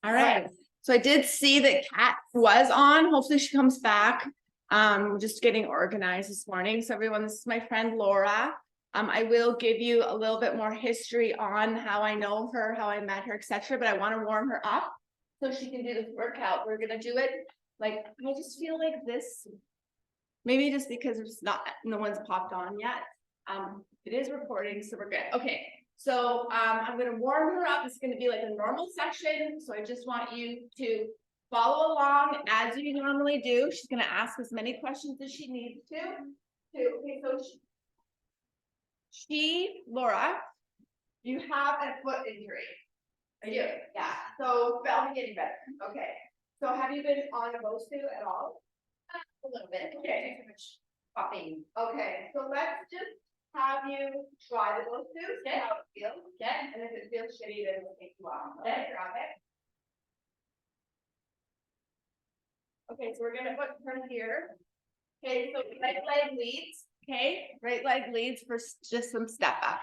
All right. So I did see that Kat was on. Hopefully she comes back. Just getting organized this morning. So everyone, this is my friend Laura. I will give you a little bit more history on how I know her, how I met her, etc. But I want to warm her up so she can do this workout. We're gonna do it. Like, I just feel like this, maybe just because it's not, no one's popped on yet. It is recording, so we're good. Okay, so I'm gonna warm her up. It's gonna be like a normal session. So I just want you to follow along as you normally do. She's gonna ask as many questions as she needs to. Okay, so Laura, you have a foot injury. I do, yeah. So I'll be getting better. Okay. So have you been on a BOSU at all? A little bit. Okay. Too much popping. Okay. So let's just have you try the BOSU, see how it feels. Okay. And if it feels shitty, then we'll take you off. Okay. Grab it. Okay. So we're gonna put her here. Okay. So right leg leads. Okay. Right leg leads for just some step up.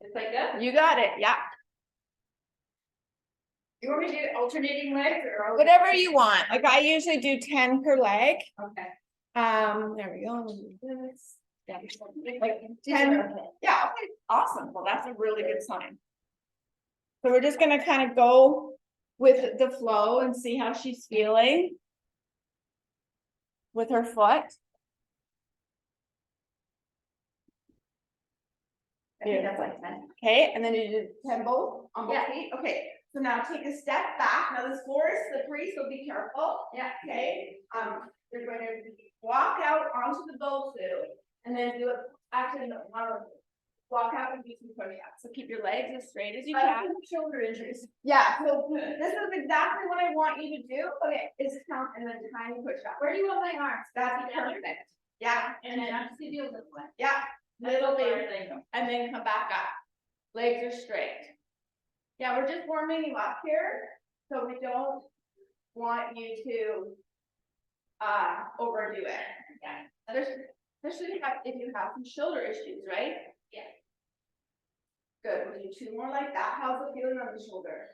It's like that. You got it. Yeah. You want me to do alternating legs or whatever you want? Like I usually do 10 per leg. Okay. There we go. Yeah, like 10. Yeah, okay, awesome. Well, that's a really good sign. So we're just gonna kind of go with the flow and see how she's feeling with her foot. I think that's like 10. Okay, and then you do 10 both on both feet. Okay. So now take a step back. Now this floor is slippery, so be careful. Yeah. Okay. You're going to walk out onto the BOSU and then do it. Actually, no, walk out and do some push-ups. So keep your legs as straight as you can. Shoulder injuries. Yeah. So this is exactly what I want you to do. Okay. Is count and then tiny push-up. Where do you want my arms? That's perfect. Yeah. And then I'm just gonna do a little one. Yeah. Little bit. And then come back up. Legs are straight. Yeah, we're just warming you up here, so we don't want you to overdo it. Yeah. Especially if you have some shoulder issues, right? Yeah. Good. We'll do 2 more like that. How's it feeling on the shoulder?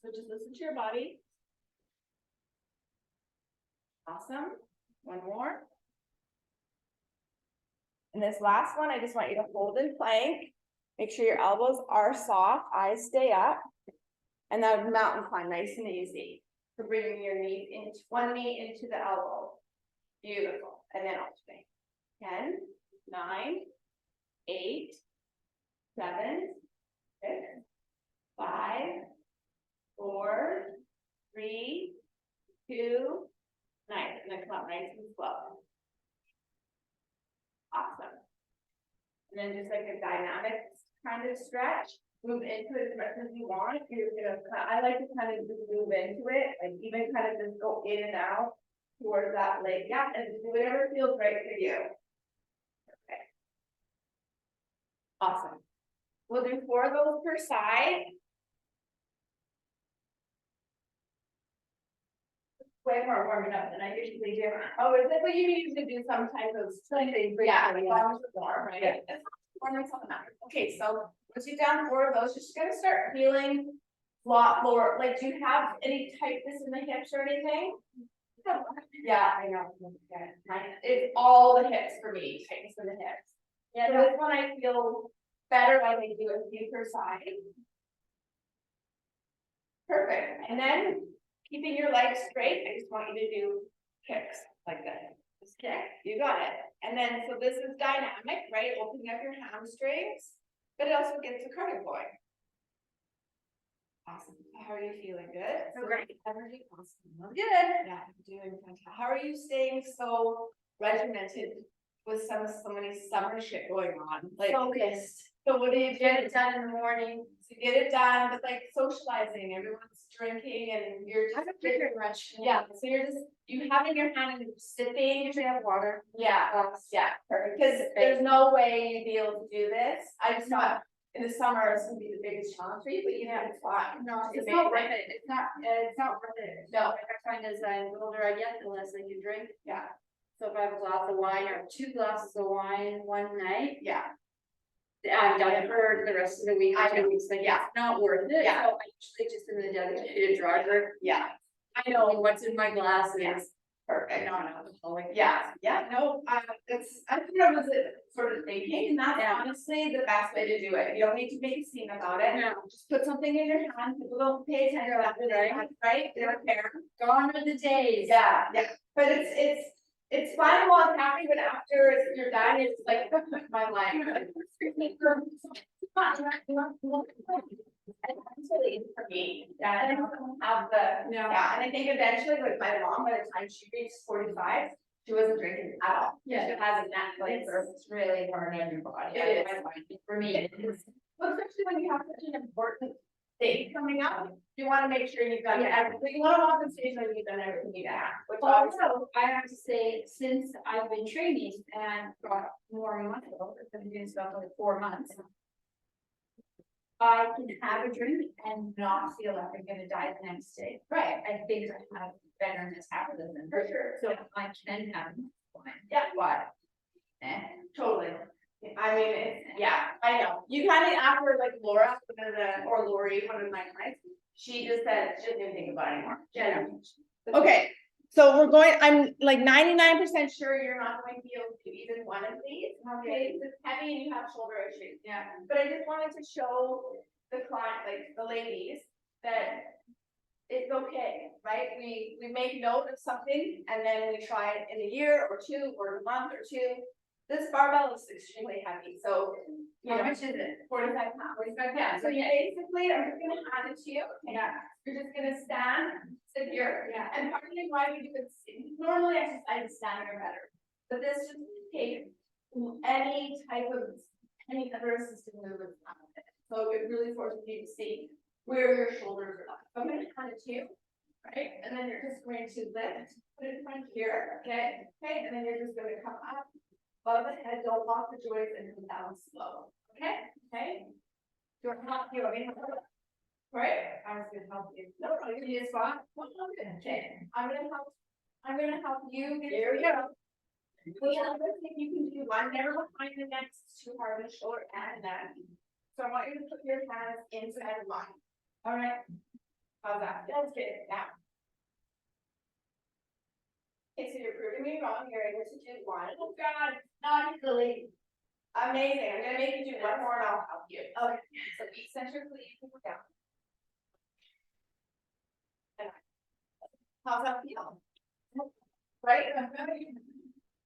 So just listen to your body. Awesome. 1 more. And this last one, I just want you to hold in plank. Make sure your elbows are soft, eyes stay up. And then mountain climb, nice and easy. So bringing your knee into one knee into the elbow. Beautiful. And then alternate. 10, 9, 8, 7, 6, 5, 4, 3, 2, nice. And then come up nice and slow. Awesome. And then just like a dynamic kind of stretch, move into it as much as you want. You're gonna, I like to kind of just move into it, like even kind of just go in and out towards that leg. Yeah, and just do whatever feels right for you. Okay. Awesome. We'll do 4 of those per side. Way more warming up than I usually do. Oh, is that what you usually do? Some type of something? Yeah, like warm, right? Yeah. Okay, so once you've done 4 of those, you're just gonna start feeling a lot more. Like, do you have any tightness in the hips or anything? Yeah, I know. It's all the hips for me, tightness in the hips. Yeah, so this one I feel better when they do a few per side. Perfect. And then keeping your legs straight, I just want you to do kicks like that. Just kick, you got it. And then, so this is dynamic, right? Opening up your hamstrings, but it also gets the cardio going. Awesome. How are you feeling? Good? So great. Energy, awesome. Good. Yeah, doing fantastic. How are you staying so regimented with so many summer shit going on? Like focused. So what do you get it done in the morning? To get it done, but like socializing, everyone's drinking and you're just pretty much. Yeah. So you're just having your hand and sipping. You should have water. Yeah. Yeah. Perfect. Because there's no way you'd be able to do this. I just thought in the summer it's gonna be the biggest challenge for you, but it's fine. No, it's not worth it. It's not worth it. No. What I find is the older I get, the less I can drink. Yeah. So if I have a glass of wine or 2 glasses of wine one night. Yeah. I've done it for the rest of the week, I know. 2 weeks, like, Yeah. it's not worth it, Yeah. so I usually just in the designated drawer. Yeah, I know what's in my glasses. Yeah. I'm perfect. not an alcoholic. Yeah, no, that's, I think I was sort of thinking, and that's Yeah. honestly the best way to do it. You don't need to make a scene about it. Yeah. Just put something in your hand, people don't pay attention to that, Right. right? They don't care. Gone are the days. Yeah, but it's fun while it's happening, but after you're done, it's like my life. Eventually, for me, yeah, I don't have the, yeah, and I think eventually with my mom, by the time she reached 45, she wasn't drinking at all. Yeah. She hasn't naturally, It's really hard on your body. It is. I find it. For me, it is. well, especially when you have such an important date coming up, you wanna make sure you've done Yeah. everything, you wanna walk the stage when you've done everything you can, which Also, also, I have to say, since I've been training and got more muscle, I've been doing stuff for 4 months. I can have a drink and not feel like I'm gonna die the next day. right, I think I have better metabolism. for sure, So I can have one. yeah. But. Totally. I mean, it's, yeah, I know. You kind of, after like Laura, or Lori, one of my clients, she just said she doesn't even think about it anymore. Yeah. Okay, so we're going, I'm like 99% sure you're not going to be able to do even one of these. Okay, it's heavy and you have shoulder issues. Yeah. But I just wanted to show the client, like the ladies, that it's okay, right? We make note of something and then we try it in a year or two or a month or two. This barbell is extremely heavy, so you know, How much is it? 45 pounds. 45 Yeah, pounds, so you okay. basically, I'm just gonna hand it to you. Yeah. You're just gonna stand, sit here. Yeah. And part of the why we do it, normally exercise is standing or better. But this just takes any other assisted movement out of it. So it really forces you to see where your shoulders are at. So I'm gonna hand it to you, right? And then you're just going to lift, put it in front here, okay? Okay, and then you're just gonna come up, above the head, don't lock the joints and come down slow, okay? Okay? Do I help you? Right? I was gonna help you. No, you need a spot. Okay, I'm gonna help you. Here we go. Let's see if you can do one, never behind the neck, it's too hard on the shoulder and neck. So I want you to put your hands inside of mine. All right? How's that? That's good. Now. Okay, so you're proving me wrong. You're able to do one. Oh God, not easily. Amazing. I'm gonna make you do one more and I'll help you. Okay. So eccentrically, you can go down. How's that feel? Right?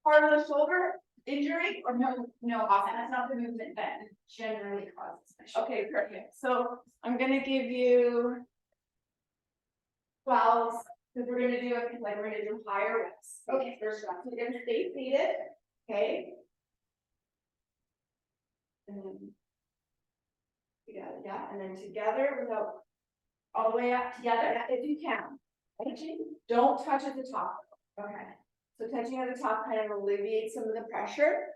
Part of the shoulder injury or no? No, awesome. That's not the movement that generally causes. Okay, perfect. So I'm gonna give you 12, because we're gonna do it like we're gonna do higher reps. Okay, first one. So you're gonna stay seated. Okay. And then yeah, and then together without all the way up together if you can. Okay. Don't touch at the top. Okay. So touching at the top kind of alleviates some of the pressure.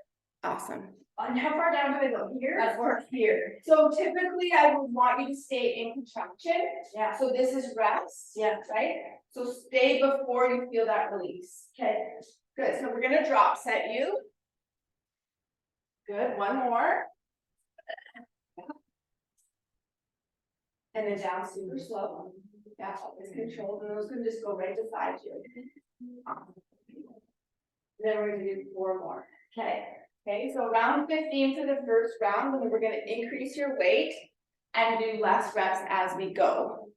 Awesome. And how far down do I go? Here or here? So typically I would want you to stay in contraction. Yeah. So this is rest. Yeah. Right? So stay before you feel that release. Okay. Good. So we're gonna drop set you. Good. One more. And then down super slow. Yeah, always controlled, and those can just go right beside you. Then we're gonna do 4 more. Okay. Okay, so round 15 for the first round, and then we're gonna increase your weight and do less reps as we go.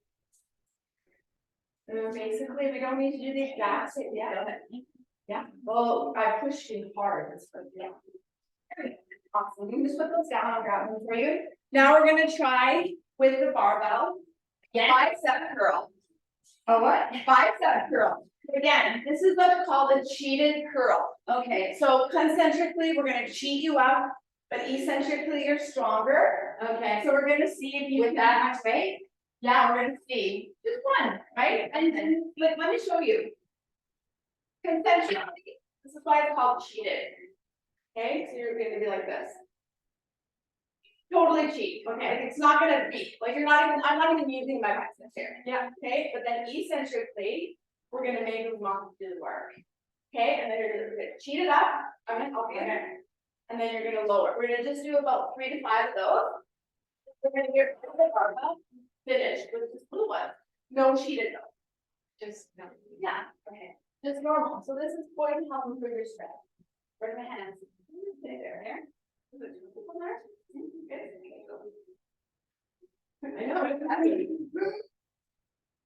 And then basically, we don't need to do the exact same. Yeah. Yeah. Well, I pushed you hard. That's what, yeah. Awesome. You can just put those down. I'll grab them for you. Now we're gonna try with the barbell. Yeah. Bicep curl. Oh, what? Bicep curl. Again, this is what's called a cheated curl. Okay, so concentrically, we're gonna cheat you up, but eccentrically, you're stronger. Okay. So we're gonna see if you with that much weight. Yeah, we're gonna see. Just one, right? And then let me show you. Concentrically. This is why it's called cheated. Okay, so you're gonna be like this. Totally cheat, okay, like it's not gonna be, like you're not even, I'm not even using my biceps here. Yeah. Okay, but then eccentrically, we're gonna make those muscles do the work. Okay, and then you're gonna cheat it up, I'm gonna help you there. And then you're gonna lower. We're gonna just do about 3 to 5 of those. We're gonna get the barbell finished with this blue one. No cheated though. Just, no. Yeah, okay. Just normal. So this is going to help improve your strength. Where are my hands? Okay, there. Is it two people there? Good. I know, it's heavy.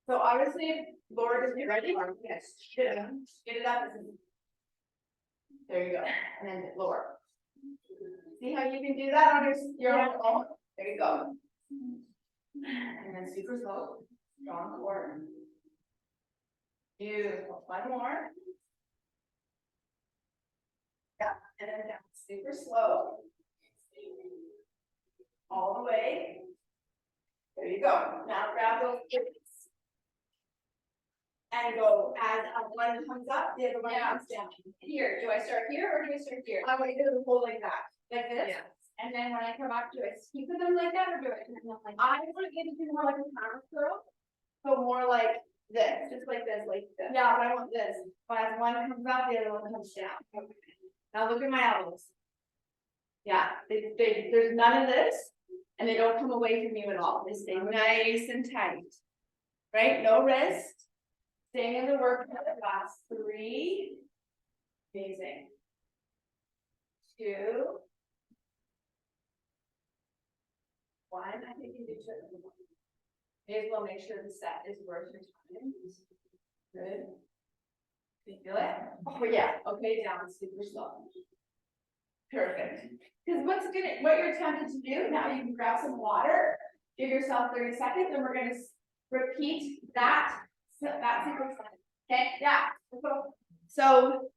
So obviously, Laura, is you ready? Yes. Get it up. There you go. And then lower. See how you can do that on your own? There you go. And then super slow. Strong core. Beautiful. One more. Yeah. And then down super slow. All the way. There you go. Now grab those hips. And go as one comes up, the other one comes down. Here, do I start here or do I start here? I want you to hold like that. Like this. Yeah. And then when I come up, do I keep them like that or do I turn them like that? I want you to do more like a power curl. So more like this, just like this, like this. Yeah, but I want this. But as one comes up, the other one comes down. Okay. Now look at my elbows. Yeah, there's none of this, and they don't come away from you at all. They stay nice and tight. Right? No wrist. Staying in the work for the last 3. Amazing. 2. 1. I think you do 2. May as well make sure the set is worth your time. Good. Can you feel it? Oh yeah. Okay, down super slow. Perfect. Because what you're tempted to do now, you can grab some water, give yourself 30 seconds, and we're going to repeat that sequence. Okay, yeah. So,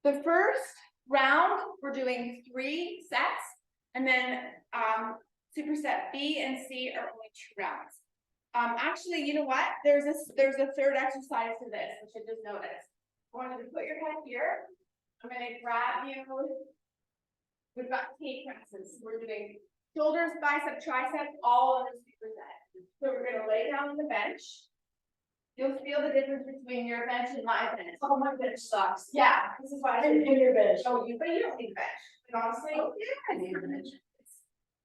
the first round we're doing 3 sets, and then superset B and C are only 2 rounds. Actually, you know what? There's a third exercise to this, which I just noticed. I want you to put your head here. I'm going to grab you. We've got K presses. We're doing shoulders, bicep, triceps, all in the superset. So we're going to lay down on the bench. You'll feel the difference between your bench and my bench. Oh, my bench sucks. Yeah, this is why I need your bench. Oh, but you don't need a bench. Like, honestly, yeah, I need a bench.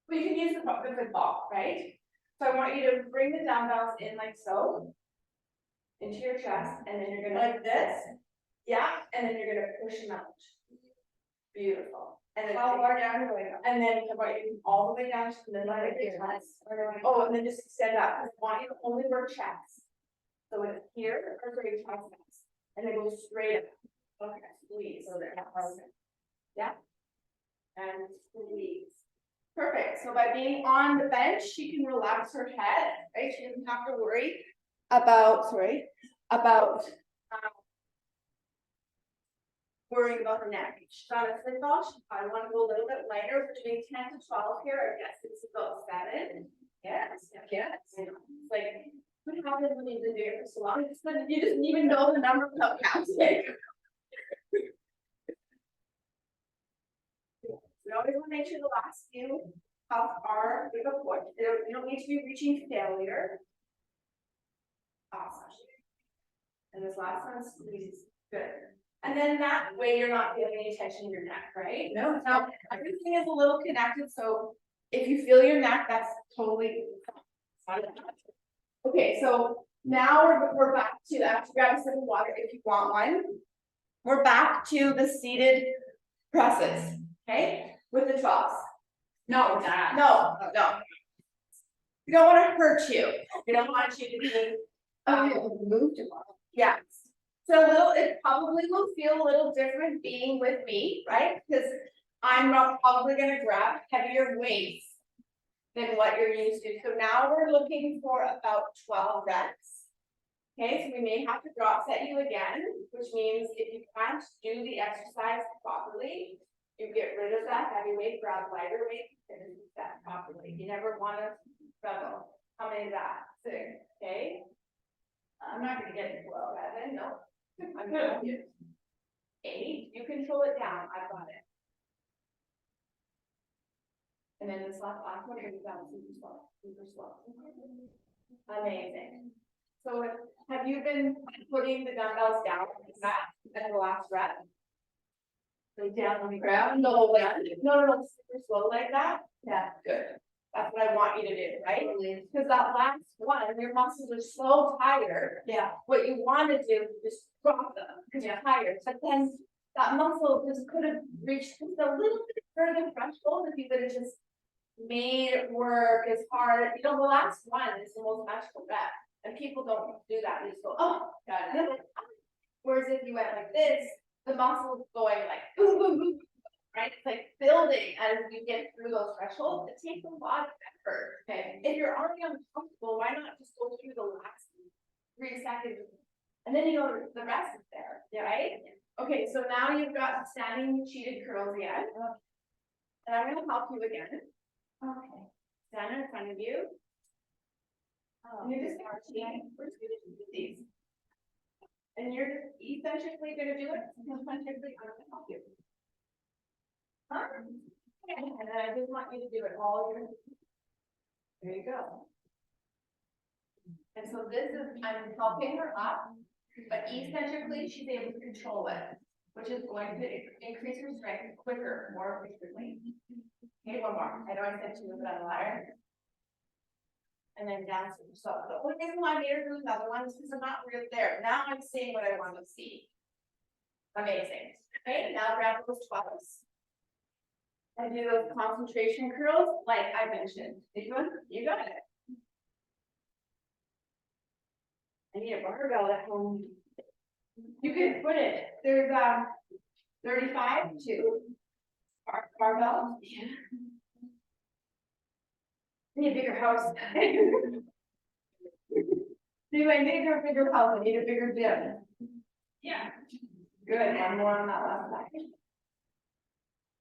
But you can use the ball, right? So I want you to bring the dumbbells in like so, into your chest, and then you're gonna like this. Yeah, and then you're gonna push them out. Beautiful. And then how far down do I go? And then I want you all the way down to the middle of your chest. Oh, and then just extend up. I want you to only work chest. So it's here or sorry, triceps, and then go straight up. Okay, squeeze. So there. Yeah. And squeeze. Perfect. So by being on the bench, she can relax her head, right? She doesn't have to worry about, worrying about her neck. She's got a sit ball. She probably want to go a little bit lighter. We're doing 10 to 12 here. I guess it's about 7. Yes. Yes. It's like, what happens when you've been doing it for so long? You just even know the number without counting. We always want to make sure the last few are big of what you don't need to be reaching failure. Awesome. And this last one squeeze. Good. And then that way you're not feeling any tension in your neck, right? No. Now everything is a little connected, so if you feel your neck, that's totally fine. Okay, so now we're back to grab a sip of water if you want one. We're back to the seated presses. Okay, with the 12s. No, no. We don't want to hurt you. We don't want you to be moved tomorrow. Yes. So it probably will feel a little different being with me, right? Because I'm not probably going to grab heavier weights than what you're used to. So now we're looking for about 12 reps. Okay, so we may have to drop set you again, which means if you can't do the exercise properly, you get rid of that heavy weight, grab lighter weight, and do that properly. You never want to struggle. How many is that? 6. Okay. I'm not going to get it 12, Evan. No. I'm going to help you. 8. You control it down. I've got it. And then this last one, you're down super slow. Super slow. Amazing. So have you been putting the dumbbells down like that at the last rep? Like down on the ground? No, super slow like that. Yeah. Good. That's what I want you to do, right? Because that last one, your muscles are so tired. Yeah. What you want to do is just drop them because you're tired. But then that muscle just could have reached just a little bit further threshold if you would have just made it work as hard. You know, the last one is the most magical rep. And people don't do that. They just go, oh, got it. Whereas if you went like this, the muscle is going like boom, boom, boom, right? It's like building as you get through those thresholds. It takes a lot of effort. Okay. If you're already uncomfortable, why not just go through the last 3 seconds? And then you know the rest is there, right? Okay, so now you've got standing cheated curls again. And I'm gonna help you again. Okay. Stand in front of you. And you're just gonna we're just gonna do these. And you're eccentrically gonna do it, and concentrically I'm gonna help you. Huh? Okay, and then I just want you to do it all your. There you go. And so this is, I'm helping her up, but eccentrically she's able to control it, which is going to increase her strength quicker, more efficiently. Okay, one more. I know I said 2 was on the ladder. And then down to the side. The only reason why I made her do another one is because I'm not really there. Now I'm seeing what I want to see. Amazing. Okay, now grab those 12s. And do those concentration curls like I mentioned. Did you want? You got it. I need a barbell at home. You can put it. There's 35 to barbell. Yeah. Need a bigger house. Do I need a bigger house? I need a bigger gym. Yeah. Good. One more on that last side.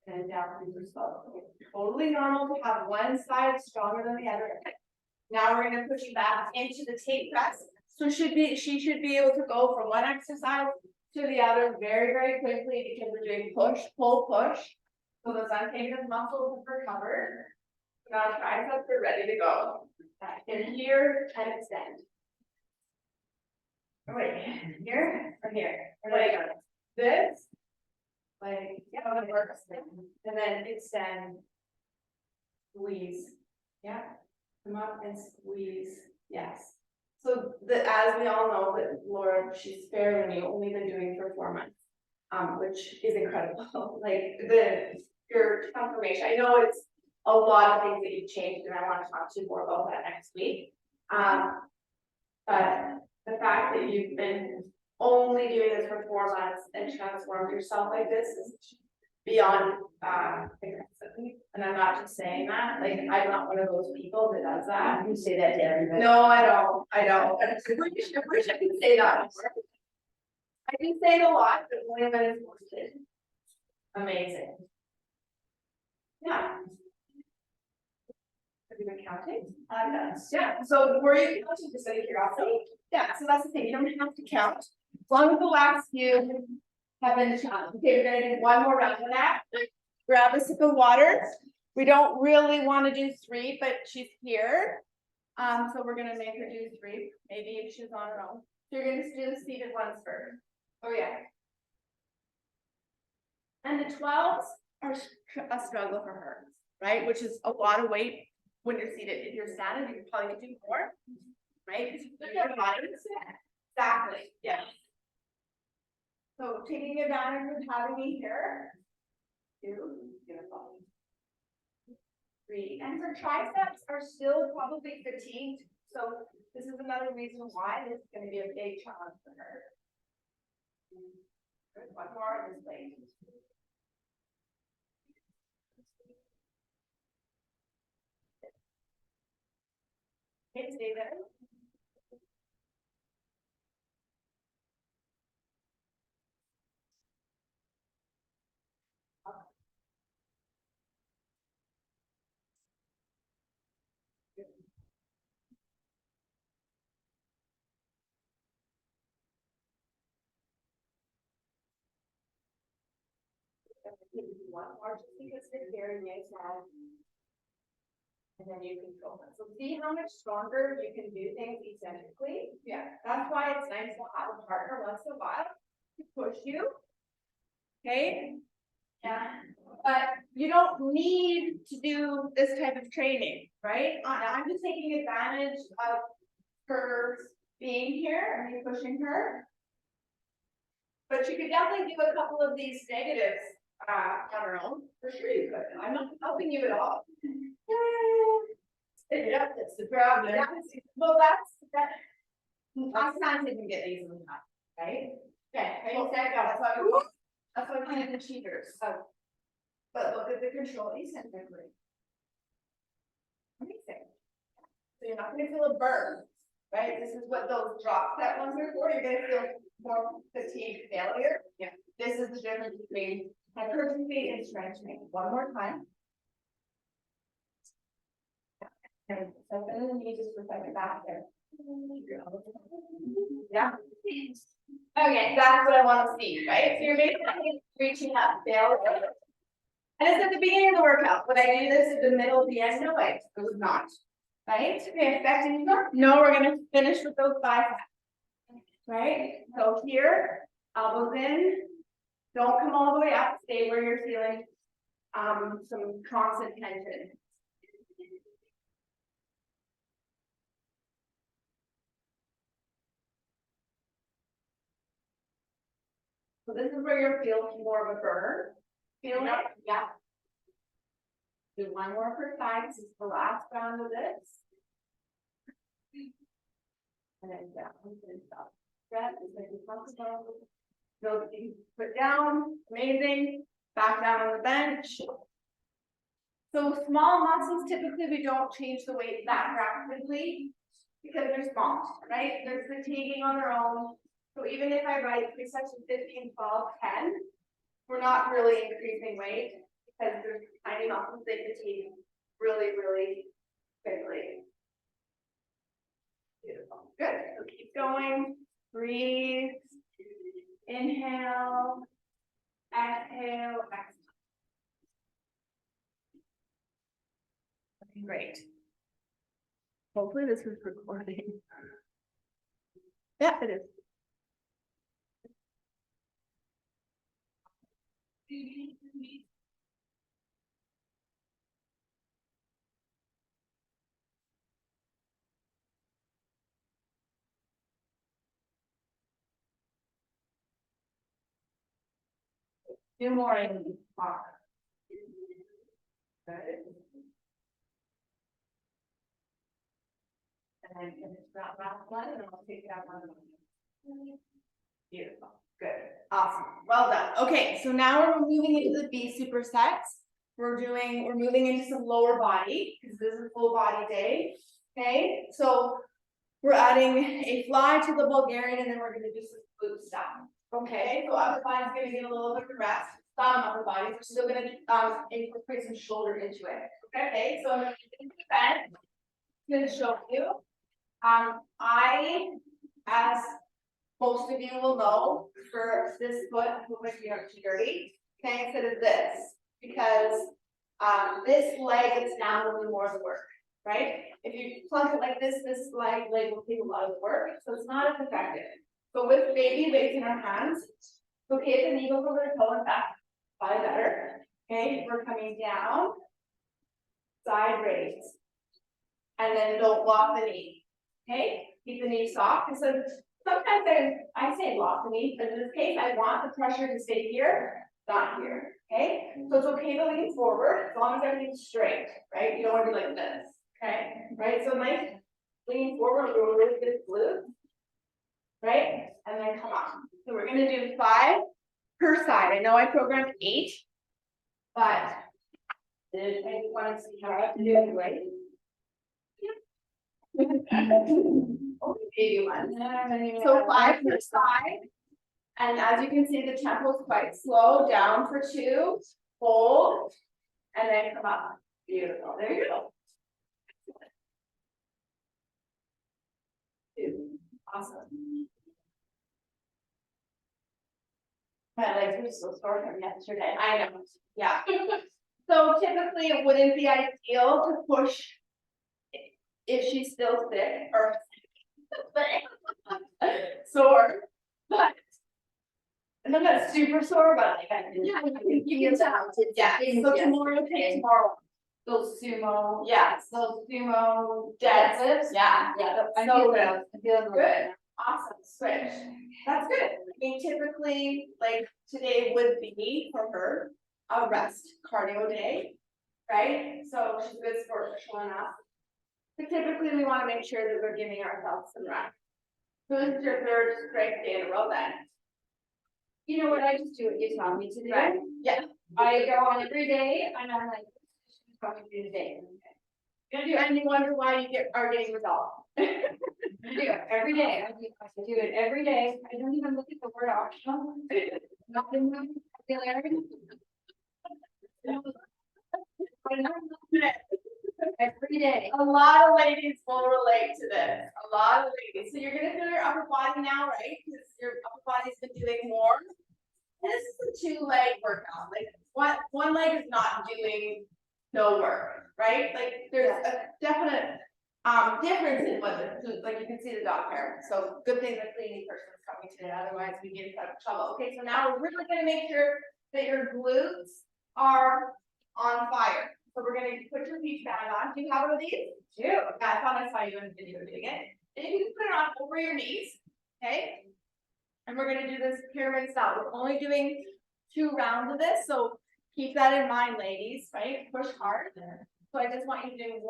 And down super slow. Totally normal to have one side stronger than the other. Now we're going to push you back into the tape press. So she should be able to go from one exercise to the other very, very quickly because we're doing push, pull, push. So those untamed muscles have recovered. Now triceps are ready to go. Back in here and extend. Oh, wait, here or here? Where do I go? This, like, yeah, that works. And then extend, squeeze. Yeah, come up and squeeze. Yes. So as we all know that Laura, she's fairly new, only been doing for 4 months, which is incredible. Like your confirmation. I know it's a lot of things that you've changed, and I want to talk to you more about that next week. But the fact that you've been only doing this for 4 months and transformed yourself like this is beyond impressive. And I'm not just saying that, like I'm not one of those people that does that. You say that to everybody. No, I don't. I wish I could say that more. I can say it a lot, but only when it's wanted. Amazing. Yeah. Have you been counting? Yeah, so were you counting just out of curiosity? Yeah, so that's the thing, you don't have to count. As long as the last few have been counted. Okay, we're gonna do one more round of that. Grab a sip of water. We don't really want to do 3, but she's here. So we're gonna make her do 3, maybe if she's on her own. So you're gonna do the seated ones first. Oh yeah. And the 12s are a struggle for her, right? Which is a lot of weight when you're seated. If you're standing, you probably could do more, right? Your body. Exactly. Yes. So taking advantage of having me here. 2, beautiful. 3, and her triceps are still probably fatigued. So this is another reason why this is going to be a big challenge for her. Good. One more on this leg. Okay, stay there. One more just because they're very nice now. And then you control them. So see how much stronger you can do things eccentrically. Yeah, that's why it's nice to have a partner once in a while to push you. Okay, Yeah. But you don't need to do this type of training, right? I'm just taking advantage of her being here and me pushing her. But you could definitely do a couple of these negatives on her own. For sure you could. I'm not helping you at all. Yeah, that's the problem. Well, that. I can't even get these in that, right? Okay, well, that's why we have the cheaters, so. But look at the control eccentrically. Amazing. So you're not gonna feel a burn, right? This is what those drop set ones are for. You're gonna feel more fatigue failure. Yeah. This is the difference between hypertrophy and strength training. One more time. Okay, so and then you just reflect it back there. Yeah. Okay, that's what I want to see, right? So you're basically reaching up, failure. And it's at the beginning of the workout. Would I do this at the middle of the end? No way. It was not. Right? Okay, affecting you. No, we're gonna finish with those biceps. Right? So here, elbows in. Don't come all the way up. Stay where you're feeling some constant tension. So this is where you're feeling more of a burn. Feel it? Yeah. Do one more per side. This is the last round of this. And then down and stop. Stretch as much as possible. Go put down. Amazing. Back down on the bench. So small muscles, typically we don't change the weight that rapidly because they're small, right? They're fatiguing on their own. So even if I write 3 sets of 15, 12, 10, we're not really increasing weight because there's tiny muscles they fatigue really, really quickly. Beautiful. Good. So keep going. Breathe. Inhale. Exhale. Exhale. Great. Hopefully this is recording. Yeah, it is. Do more in the car. Good. And then finish that last one, and I'll take that one. Beautiful. Good. Awesome. Well done. Okay, so now we're moving into the B supersets. We're moving into some lower body because this is a full body day. Okay, so we're adding a fly to the Bulgarian, and then we're going to do some glute stuff. Okay, so upper body's going to get a little bit of rest. Some upper body, we're still going to incorporate some shoulder into it. Okay, so I'm going to show you. As most of you will know, for this foot, I put my feet out too dirty. Okay, instead of this, because this leg is now doing more of the work, right? If you plunk it like this leg will take a lot of the work, so it's not as effective. So with baby weights in our hands, okay, if the knee goes over the toe and back, probably better. Okay, we're coming down, side raise, and then don't lock the knee. Okay, keep the knee soft. And so sometimes I say lock the knee, but in this case, I want the pressure to stay here, not here. Okay, so it's okay to lean forward as long as everything's straight, right? You don't want to be like this. Okay, right? So nice lean forward, we're really good glute, right? And then come on. So we're gonna do 5 per side. I know I programmed 8, but did I want to see how I have to do it right? Only baby one. So 5 per side. And as you can see, the tempo is quite slow. Down for 2, hold, and then come up. Beautiful. There you go. Awesome. My legs were so sore from yesterday. I know. Yeah. So typically it wouldn't be ideal to push if she's still sick or sore, but And I'm not super sore, but like I can. Yeah, You can tell. Yeah, so tomorrow, take tomorrow. Those sumo. Yes, those sumo deadlifts, yeah. Yeah, I So feel that. I feel good, awesome, switch. That's good. I mean, typically, like today would be for her a rest cardio day, right? So she's a good sport for showing up. But typically, we want to make sure that we're giving ourselves some rest. So this is your third strength day in a row then. You know what, I just do what you taught me to do. Right, yeah. I go on every day and I'm like, she's going to do today. And you wonder why you are getting results. I do it every day. I do it every day. I don't even look at the word optional. Nothing vocabulary. Every day. A lot of ladies will relate to this. A lot of ladies. So you're gonna feel your upper body now, right? Because your upper body's been doing more. This is a 2-leg workout. Like one leg is not doing no work, right? Like there's a definite difference in what like you can see the dog hair. So good thing the cleaning person is coming today, otherwise we get in trouble. Okay, so now we're really gonna make sure that your glutes are on fire. So we're gonna put your beach band on. Do you have one of these? Yeah, I thought I saw you in the video doing it. And you can just put it on over your knees, okay? And we're gonna do this pyramid style. We're only doing 2 rounds of this, so keep that in mind, ladies, right? Push hard. So I just want you to do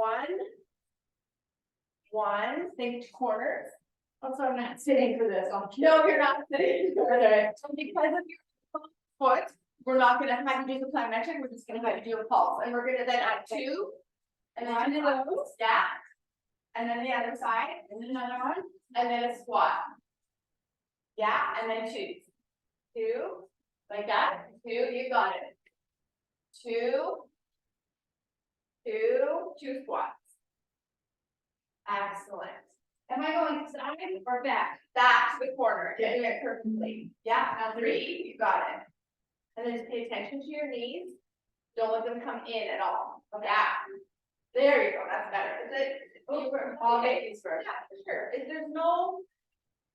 one, think corners. Also, I'm not sitting for this. No, you're not sitting. Okay. So because of your foot, we're not gonna have you do the plyometric, we're just gonna have you do a pulse. And we're gonna then add 2, and then 2 of those, yeah. And then the other side, and then another one, and then a squat. Yeah, and then 2. 2, like that. 2, you got it. 2, 2 squats. Excellent. Am I going side or back? Back to the corner. You're doing it perfectly. Yeah, now 3, you got it. And then just pay attention to your knees. Don't let them come in at all. Yeah. There you go. That's better. Is it? I'll get these first. Yeah, for sure. If there's no,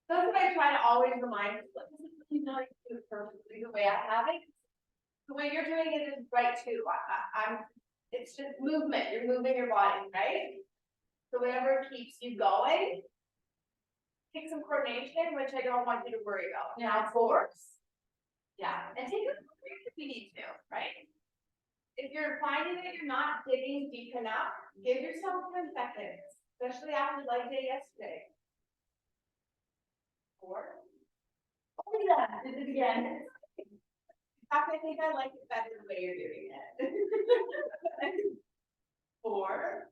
that's what I try to always remind people. This is really not do it perfectly the way I have it. The way you're doing it is right too. It's just movement. You're moving your body, right? So whatever keeps you going. Take some coordination, which I don't want you to worry about. Now force. Yeah, and take a break if you need to, right? If you're finding that you're not digging deep enough, give yourself 10 seconds, especially after leg day yesterday. 4. Oh yeah, did it again. In fact, I think I like it better the way you're doing it. 4,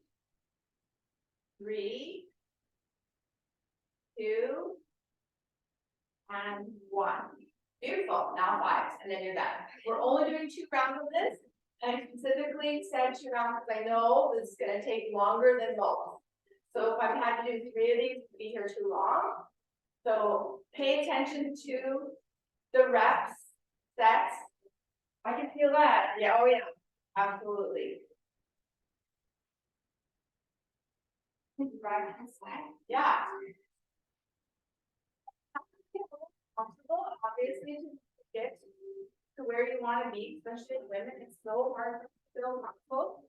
3, 2, and 1. Beautiful. Now 5, and then you're done. We're only doing 2 rounds of this, and I specifically said 2 rounds because I know this is going to take longer than most. So if I had to do 3 of these, it'd be here too long. So pay attention to the reps, sets. I can feel that. Yeah. Oh yeah. Absolutely. Right. Yeah. Comfortable, obviously, to get to where you want to be, especially women. It's so hard to feel comfortable.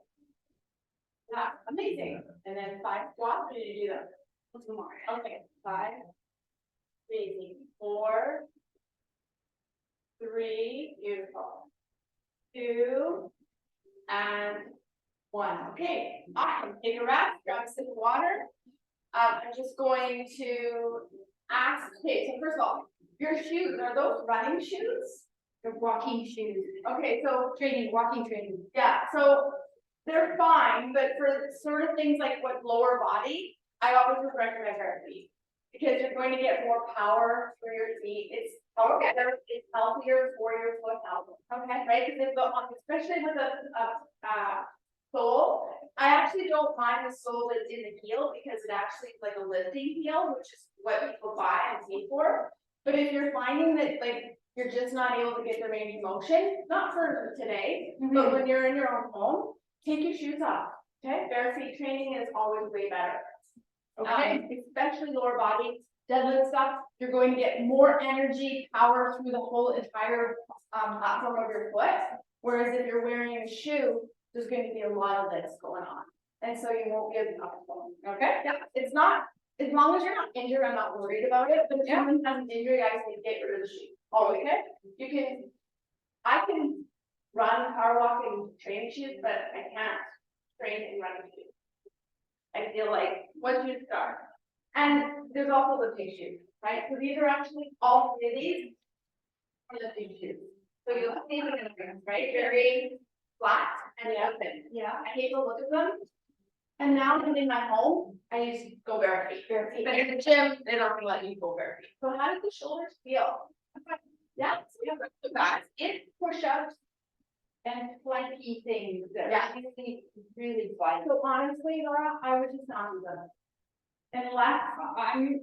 Yeah, amazing. And then 5 squats. Or did you do them? 2 more. Okay, 5. Amazing. 4, 3. Beautiful. 2 and 1. Okay, awesome. Take a rest. Grab a sip of water. I'm just going to ask. Okay, so first of all, your shoes, are those running shoes? The walking shoes. Okay, so Walking training. yeah, so they're fine, but for sort of things like what lower body, I always would recommend bare feet because you're going to get more power through your feet. It's better, it's healthier for your foot health. Okay, right? Because especially with a sole, I actually don't mind the sole that's in the heel because it actually is like a lifting heel, which is what people buy and pay for. But if you're finding that like you're just not able to get the range of motion, not for today, but when you're in your own home, take your shoes off. Okay, bare feet training is always way better. Okay, especially lower body. deadlift stuff, you're going to get more energy, power through the whole entire platform of your foot. Whereas if you're wearing a shoe, there's going to be a lot of this going on. And so you won't get comfortable. Okay? Yeah, it's not, as long as you're not injured, I'm not worried about it. But if someone has an injury, I just need to get rid of the shoe. Oh, okay? I can run, power walk, and train shoes, but I can't train and run shoes. I feel like once you start. And there's also the big shoes, right? So these are actually all three of these are the big shoes. So you'll see the difference, right? Very flat and open. Yeah. I hate to look at them. And now that I'm in my home, I used to go bare feet. But in the gym, they're not gonna let me go bare feet. So how do the shoulders feel? Yeah, so we have the back. It's push-ups and flanky things that really fly. So honestly, Laura, I would just not do them. Unless I'm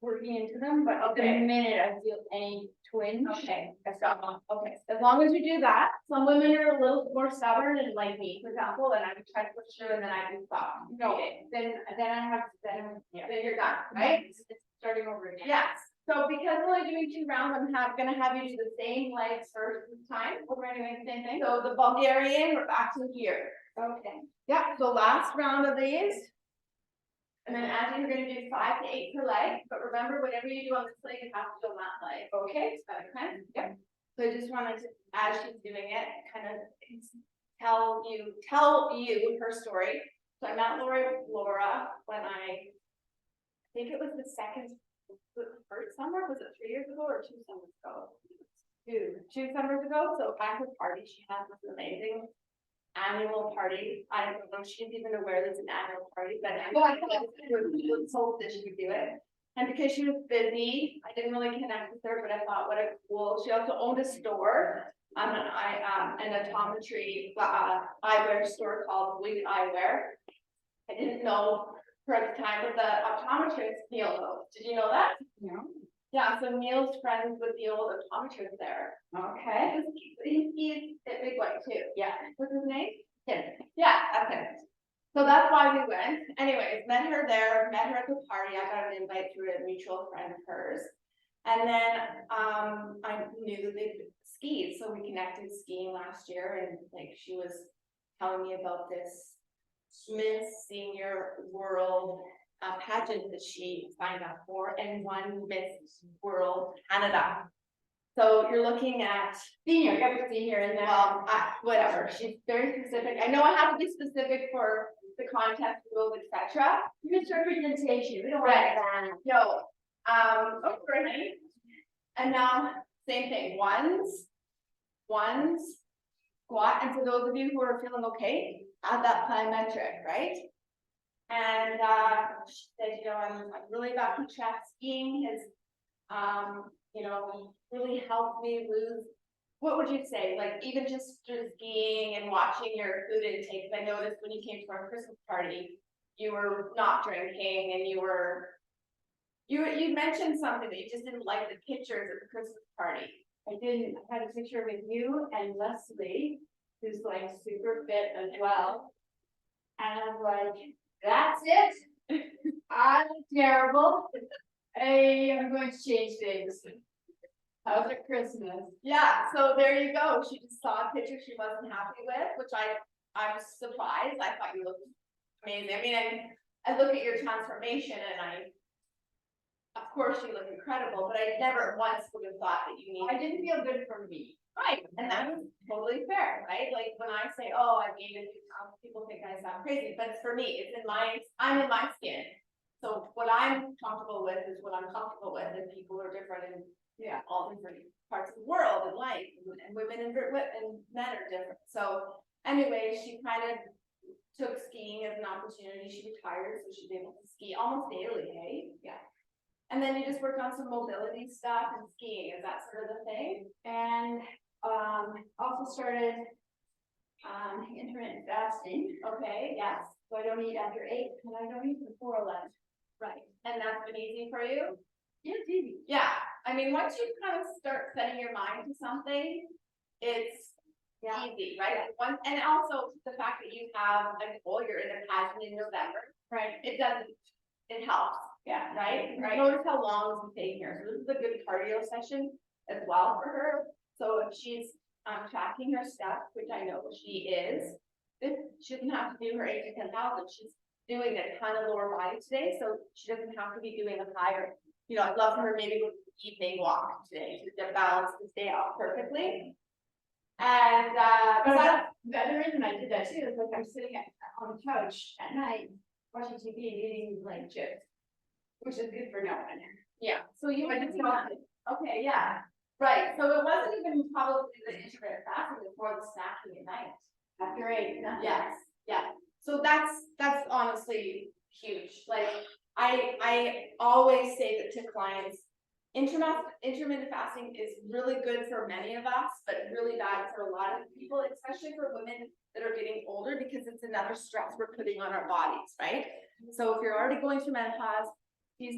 working into them, but the minute I feel any twinge. Okay, I stop. Okay, as long as you do that. Some women are a little more stubborn and like me, for example, and I would try to push through and then I can stop. No, then I have then you're done, right? It's starting over again. Yes. So because we're only doing 2 rounds, I'm gonna have you do the same legs first this time. We're doing the same thing. So the Bulgarian, we're back to here. Okay. Yeah. So last round of these. And then as you're gonna do 5 to 8 per leg, but remember, whatever you do on this leg, you have to do on that leg. Okay, okay. Yep. So I just wanted to, as she's doing it, kind of tell you her story. So I met Laura when I think it was the first summer. Was it 3 years ago or 2 summers ago? Two summers ago. So at her party, she had this amazing annual party. I don't know if she's even aware there's an annual party, but I was told that she would do it. And because she was busy, I didn't really connect with her, but I thought, what a cool. She also owned a store, an optometry eyewear store called Wig Eyewear. I didn't know her at the time, but the optometrist Neil knows. Did you know that? No. Yeah, so Neil's friends with the old optometrist there. Okay. He's a big one too. Yeah. What's his name? Tim. Yeah, that's him. So that's why we went. Anyways, met her there, met her at the party. I got an invite through a mutual friend of hers. And then I knew that they skied, so we connected skiing last year, and like she was telling me about this Miss Senior World pageant that she signed up for and won Miss World Canada. So you're looking at senior, and then whatever. She's very specific. I know I have to be specific for the contest rules, etc. Misrepresentation. We don't want that. No. Okay. And now same thing. Ones, squat. And for those of you who are feeling okay, add that plyometric, right? And she said, you know, I'm really about to check skiing has, you know, really helped me lose. What would you say? Like even just through skiing and watching your food intake. I noticed when you came to our Christmas party, you were not drinking and you mentioned something that you just didn't like the pictures of the Christmas party. I didn't. I had a picture with you and Leslie, who's like super fit as well. And I was like, that's it. I'm terrible. Hey, I'm going to change things. How's it Christmas? Yeah, so there you go. She just saw a picture she wasn't happy with, which I was surprised. I thought you looked amazing. I mean, I look at your transformation and of course you look incredible, but I never once would have thought that you need. I didn't feel good for me. Right, and that was totally fair, right? Like when I say, oh, I gained a few pounds, people think I sound crazy, but for me, I'm in my skin. So what I'm comfortable with is what I'm comfortable with, and people are different in all different parts of the world and life, and women and men are different. So anyway, she kind of took skiing as an opportunity. She retired, so she's able to ski almost daily, hey? Yeah. And then you just work on some mobility stuff and skiing, is that sort of the thing? And also started intermittent fasting. Okay, yes. So I don't eat after 8 and I don't eat before 11. Right. And that's been easy for you? Yeah, it's easy. Yeah. I mean, once you kind of start setting your mind to something, it's easy, right? Yeah. And also the fact that you have a goal, you're in a pageant in November. Right. It doesn't it helps. Yeah, right? Notice how long it's taking her. So this is a good cardio session as well for her. So if she's tracking her steps, which I know she is, she doesn't have to do her 8 to 10,000. She's doing a ton of lower body today, so she doesn't have to be doing a higher. You know, I'd love for her maybe with an evening walk today to balance the day out perfectly. And that's better, and I did that too. It's like I'm sitting on the couch at night watching TV and eating like chips, which is good for no one. Yeah. So you went to okay, yeah. Right. So it wasn't even probably the intermittent fasting before the snacking at night. After 8. Yes. Yeah. So that's honestly huge. Like I always say that to clients, intermittent fasting is really good for many of us, but really bad for a lot of people, especially for women that are getting older, because it's another stress we're putting on our bodies, right? So if you're already going through menopause, she's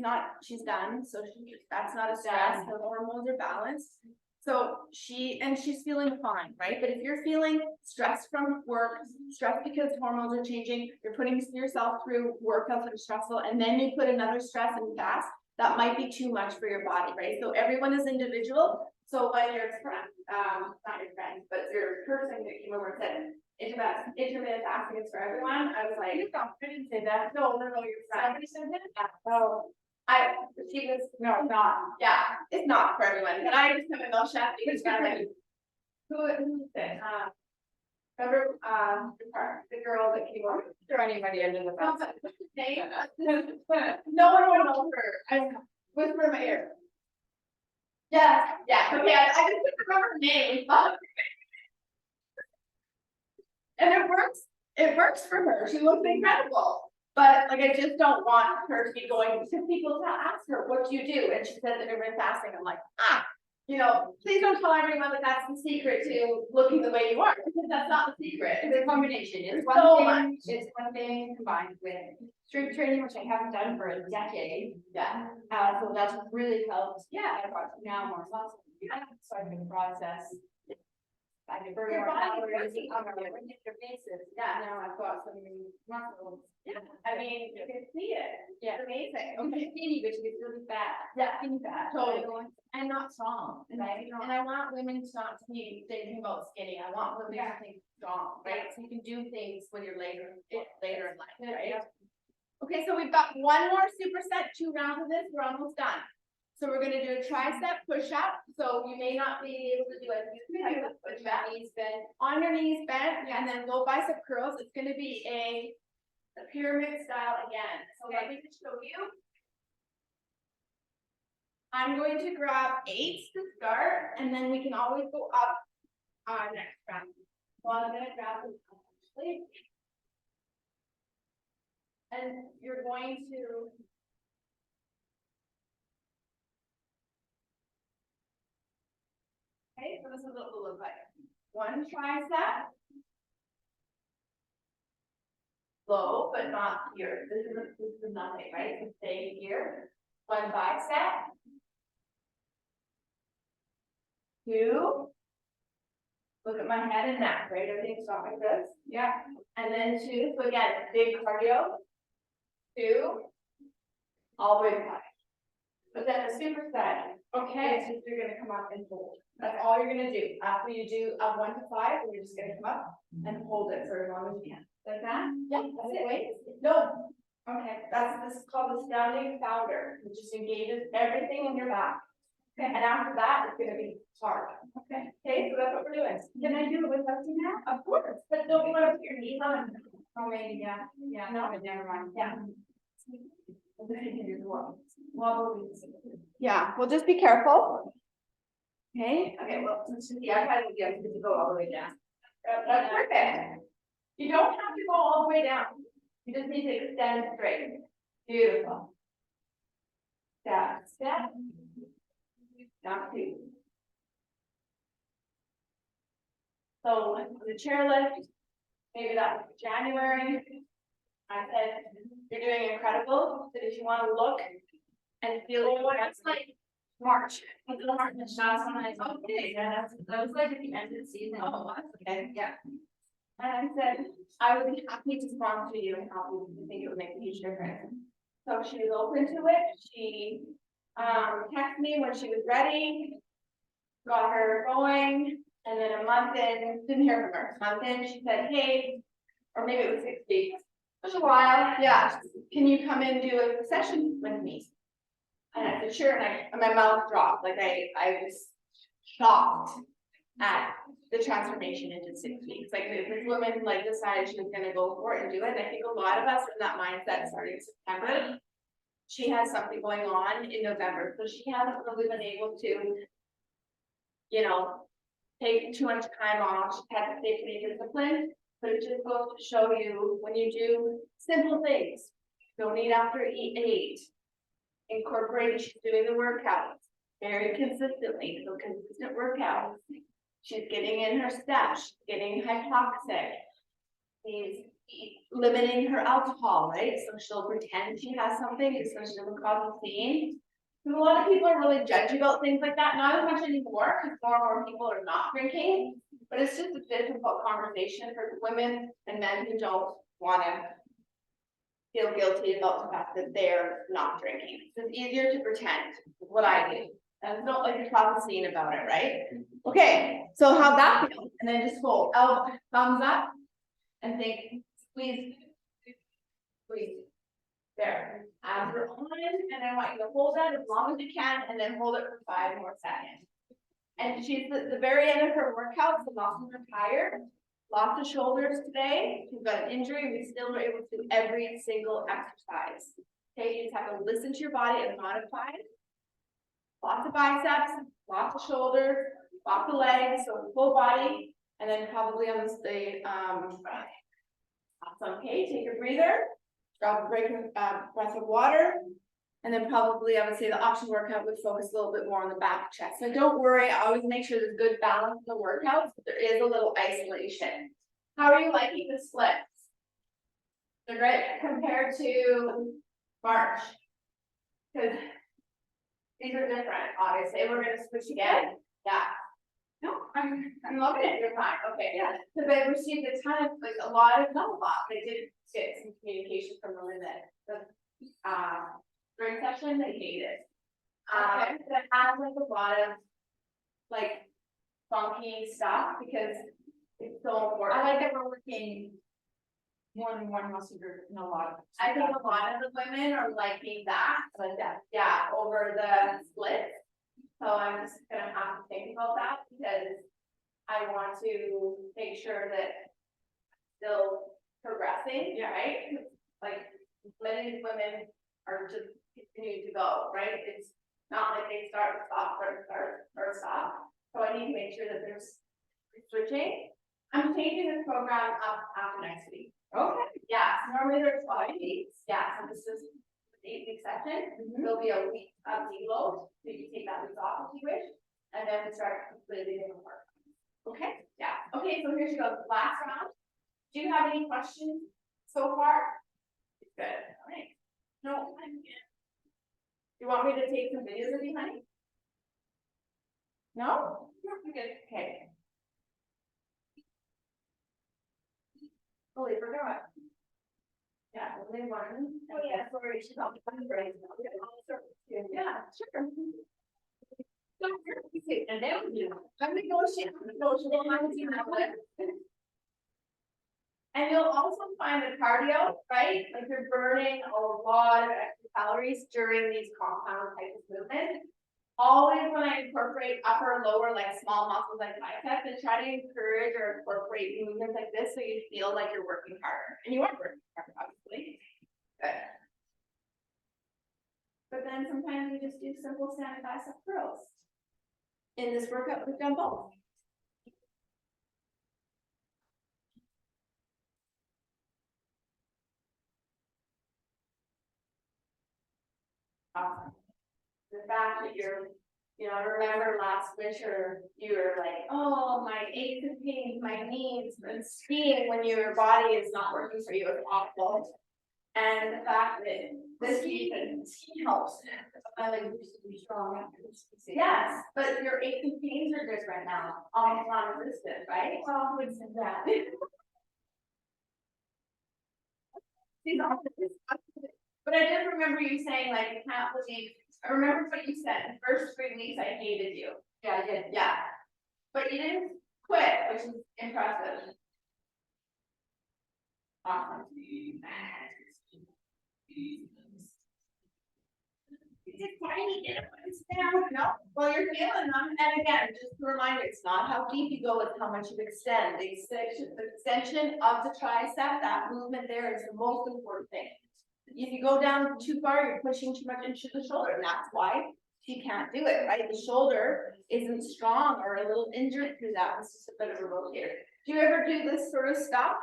done, so that's not a stress. Her hormones are balanced. So she's feeling fine, right? But if you're feeling stressed from work, stressed because hormones are changing, you're putting yourself through workouts that are stressful, and then you put another stress and fast, that might be too much for your body, right? So everyone is individual. So when your friend, not your friend, but your person that came over and said, intermittent fasting is for everyone, I was like, I didn't say that. No, your friend. Somebody said that? Oh. No, it's not. Yeah, it's not for everyone. Can I just have a no chef? Because who is it? Remember, the girl that came over? Throw anybody under the bus. No one will know her. I whisper in my ear. Yeah, yeah, okay, I just couldn't remember her name. And it works for her. She looks incredible. But like, I just don't want her to be going to people to ask her, what do you do? And she said that intermittent fasting. I'm like, you know, please don't tell everyone that that's the secret to looking the way you are, because that's not the secret. It's a combination. It's one thing combined with strength training, which I haven't done for a decade. Yeah. So that's really helped. Yeah. I've got now more muscle. Yeah. So I can process. I can burn more calories on a regular basis. Yeah. Now I've got some muscles. Yeah. I mean, you can see it. Yeah. It's amazing. Okay. Skinny, but you get really fat. Yeah. Skinny fat. Totally. And not strong. Right. And I want women to not to be thinking about skinny. I want women to think strong. Right. So you can do things when you're later in life. Right. Yeah. Okay. So we've got one more superset, 2 rounds of this. We're almost done. So we're going to do a tricep push-up. So you may not be able to do a tricep push-up. Knees bent. On your knees bent, and then low bicep curls. It's going to be a pyramid style again. So let me just show you. I'm going to grab 8 to start, and then we can always go up next round. So I'm going to grab them actually. And you're going to okay, so this is what it will look like. 1 tricep. Low, but not here. This is nothing, right? So stay here. 1 bicep. 2. Look at my head and neck, right? Everything's not like this. Yeah. And then 2. So again, big cardio. 2. All the way to 5. But then the superset, okay, so you're gonna come up and hold. That's all you're gonna do. After you do 1 to 5, you're just gonna come up and hold it for as long as you can. Like that? Yeah, that's it. Wait. No. Okay. This is called the standing founder, which just engages everything in your back. Okay. And after that, it's gonna be hard. Okay. Okay, so that's what we're doing. Can I do it with Dusty now? Of course. But don't you want to put your knees on? Oh, maybe, yeah. Yeah. No, but never mind. Yeah. Yeah, well, just be careful. Okay. Okay, well, yeah, I kind of get to go all the way down. That's perfect. You don't have to go all the way down. You just need to extend straight. Beautiful. Step, step. Down 2. So the chairlift, maybe that was January. I said you're doing incredible. But if you want to look and feel it's like March. March. Okay, yeah, that was like at the end of the season. Oh, that's okay. Yeah. And I said I would be happy to sponsor you and help you. I think it would make a huge difference. So she was open to it. She texted me when she was ready, got her going, and then a month in, didn't hear from her. A month in, she said, hey, or maybe it was 6 weeks. It was a while. Yeah, can you come and do a session with me? And I said, sure, and my mouth dropped, like I was shocked at the transformation into 6 weeks. Like this woman like decided she was gonna go for it and do it. And I think a lot of us are in that mindset starting September. She has something going on in November, so she hasn't really been able to, you know, take too much time off. She had to stay pretty disciplined, but it just goes to show you when you do simple things, don't eat after eat 8, incorporate, she's doing the workouts very consistently, so consistent workouts. She's getting in her steps, she's getting hypoxic. She's limiting her alcohol, right? So she'll pretend she has something, so she doesn't cause a scene. Because a lot of people are really judgy about things like that, not as much anymore, because more and more people are not drinking. But it's just a difficult conversation for women and men who don't want to feel guilty about the fact that they're not drinking. It's easier to pretend, is what I do. And don't like to cause a scene about it, right? Okay, so how'd that feel? And then just hold thumbs up and think, squeeze, squeeze. There. Abs are on, and I want you to hold that as long as you can, and then hold it for 5 more seconds. And she's at the very end of her workout, the muscles are tired. Lots of shoulders today. She's got an injury, we still were able to do every single exercise. Okay, you just have to listen to your body and modify it. Lots of biceps, lots of shoulders, lots of legs, so full body, and then probably on the awesome. Okay, take a breather, drop a breath of water, and then probably I would say the option workout would focus a little bit more on the back chest. So don't worry, I always make sure there's good balance in the workouts, but there is a little isolation. How are you liking the splits? They're great compared to March, because these are different, obviously. We're gonna switch again. Yeah. No, I'm loving it. You're fine. Okay, yeah. Because I received a ton of, like, not a lot, but I did get some communication from the women that during session they hate it. That has like a lot of like funky stuff because it's so important. I like that we're working more than one muscle group in a lot of. I think a lot of the women are liking that, like that, yeah, over the split. So I'm just gonna have to think about that because I want to make sure that still progressing, yeah, right? Like many of these women are just continuing to go, right? It's not like they start, stop, stop. So I need to make sure that there's switching. I'm changing this program up after next week. Okay. Yeah, so normally there's 5 weeks. Yeah, so this is 8-week session. There'll be a week of deload, so you can take that week off if you wish, and then we start completely different work. Okay, yeah. Okay, so here she goes. Last round. Do you have any questions so far? Good. All right. No, I'm good. You want me to take some videos of you, honey? No? No, I'm good. Okay. Holy, forgot. Yeah, only one. Oh yeah, sorry, she's on the fundraiser. Yeah, sure. And then I'm negotiating. And you'll also find the cardio, right? Like you're burning a lot of extra calories during these compound type of movements. Always when I incorporate upper, lower, like small muscles like biceps, and try to encourage or incorporate movements like this so you feel like you're working harder. And you are working harder, obviously. Good. But then sometimes we just do simple standing bicep curls. In this workout, we've done both. Awesome. The fact that you're, you know, I remember last winter, you were like, oh, my aches and pains, my knees, and skiing when your body is not working for you is awful. And the fact that this ski helps. My legs used to be strong after this. Yes, but your aches and pains are different now, almost non-existent, right? Well, I would say that. But I did remember you saying like, you can't believe, I remember what you said, the first 3 weeks I hated you. Yeah, I did. Yeah. But you didn't quit, which is impressive. Awesome. It's tiny, it's down, no, well, you're feeling them, and again, just a reminder, it's not how deep you go, it's how much you extend, the extension of the tricep, that movement there is the most important thing. If you go down too far, you're pushing too much into the shoulder, and that's why she can't do it, right? The shoulder isn't strong or a little injured through that, it's just a bit of a rotator. Do you ever do this sort of stuff?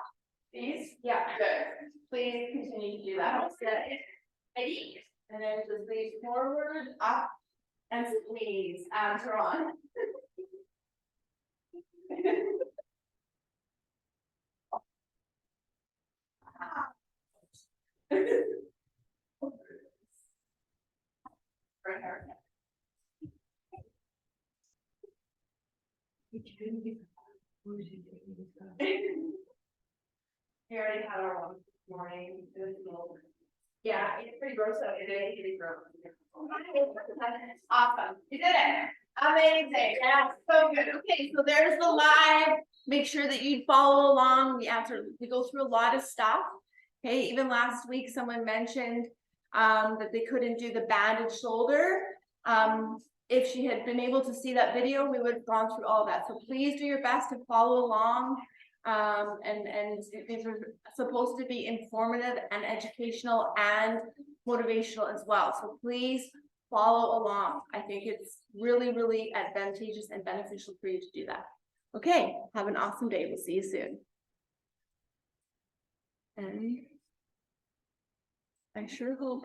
These? Yeah, good. Please continue to do that. Ready? And then just lean forward, up, and squeeze, abs are on. For a haircut. We already had our one this morning. It was a little. Yeah, it's pretty gross out today. It's gross. Awesome. You did it. Amazing. Yeah, so good. Okay, so there's the live. Make sure that you follow along. We go through a lot of stuff. Okay, even last week someone mentioned that they couldn't do the banded shoulder. If she had been able to see that video, we would have gone through all that. So please do your best to follow along. And these are supposed to be informative and educational and motivational as well. So please follow along. I think it's really, really advantageous and beneficial for you to do that. Okay, have an awesome day. We'll see you soon. And I sure hope